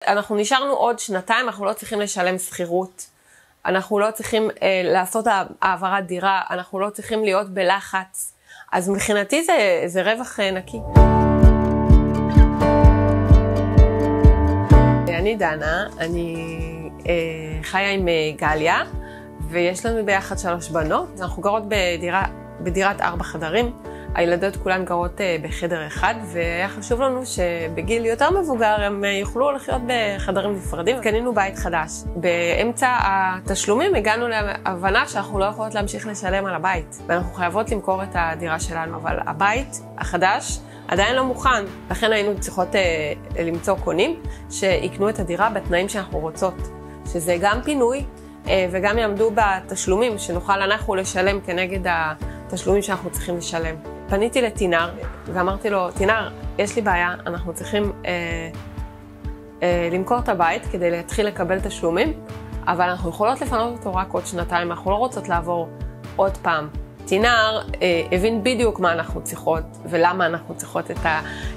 אנחנו נשארנו עוד שנתיים, אנחנו לא צריכים לשלם שכירות, אנחנו לא צריכים לעשות העברת דירה, אנחנו לא צריכים להיות בלחץ, אז מבחינתי זה רווח נקי. אני דנה, אני חיה עם גליה, ויש לנו ביחד 3 בנות. אנחנו גרות בדירת 4 חדרים. הילדות כולן גרות בחדר אחד, והיה חשוב לנו שבגיל יותר מבוגר הם יוכלו לחיות בחדרים נפרדים. קנינו בית חדש. באמצע התשלומים הגענו להבנה שאנחנו לא יכולות להמשיך לשלם על הבית, ואנחנו חייבות למכור את הדירה שלנו, אבל הבית החדש עדיין לא מוכן. לכן היינו צריכות למצוא קונים שיקנו את הדירה בתנאים שאנחנו רוצות, שזה גם פינוי וגם יעמדו בתשלומים שנוכל אנחנו לשלם כנגד התשלומים שאנחנו צריכים לשלם. פניתי לתינר ואמרתי לו, תינר, יש לי בעיה, אנחנו צריכים למכור את הבית כדי להתחיל לקבל תשלומים, אבל אנחנו יכולות לפנות אותו רק עוד שנתיים, אנחנו לא רוצות לעבור עוד פעם. תינר הבין בדיוק מה אנחנו צריכות ולמה אנחנו צריכות את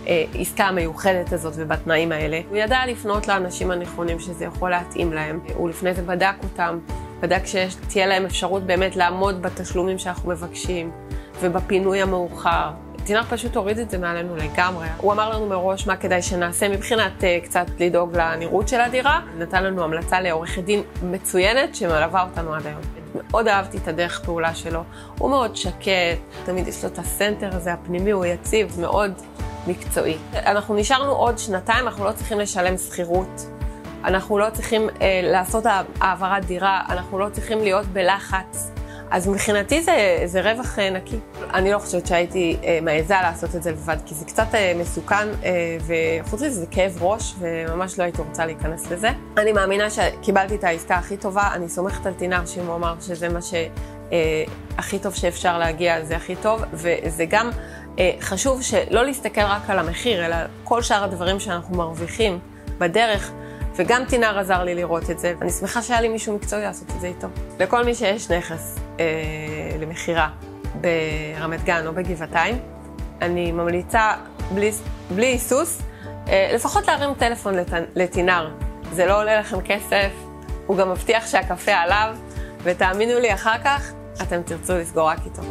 העסקה המיוחדת הזאת ובתנאים האלה. הוא ידע לפנות לאנשים הנכונים שזה יכול להתאים להם. הוא לפני זה בדק אותם, בדק שתהיה להם אפשרות באמת לעמוד בתשלומים שאנחנו מבקשים ובפינוי המאוחר. תינר פשוט הוריד את זה מעלינו לגמרי. הוא אמר לנו מראש מה כדאי שנעשה מבחינת קצת לדאוג לנראות של הדירה. נתן לנו המלצה לעורכת דין מצוינת שמלווה אותנו עד היום. מאוד אהבתי את הדרך פעולה שלו. הוא מאוד שקט, תמיד יש לו את הסנטר הזה הפנימי, הוא יציב, מאוד מקצועי. אנחנו נשארנו עוד שנתיים, אנחנו לא צריכים לשלם שכירות. אנחנו לא צריכים לעשות העברת דירה, אנחנו לא צריכים להיות בלחץ. אז מבחינתי זה רווח נקי. אני לא חושבת שהייתי מעיזה לעשות את זה לבד, כי זה קצת מסוכן, וחוץ לזה זה כאב ראש, וממש לא הייתי רוצה להיכנס לזה. אני מאמינה שקיבלתי את העסקה הכי טובה, אני סומכת על תינר שאם הוא אמר שזה מה שהכי טוב שאפשר להגיע, זה הכי טוב, וזה גם חשוב שלא להסתכל רק על המחיר, אלא כל שאר הדברים שאנחנו מרוויחים בדרך, וגם תינר עזר לי לראות את זה. אני שמחה שהיה לי מישהו מקצועי לעשות את זה איתו. לכל מי שיש נכס למחירה ברמת גן או בגבעתיים, אני ממליצה בלי היסוס, לפחות להרים טלפון לתינר. זה לא עולה לכם כסף, הוא גם מבטיח שהקפה עליו, ותאמינו לי אחר כך, אתם תרצו לסגור רק איתו.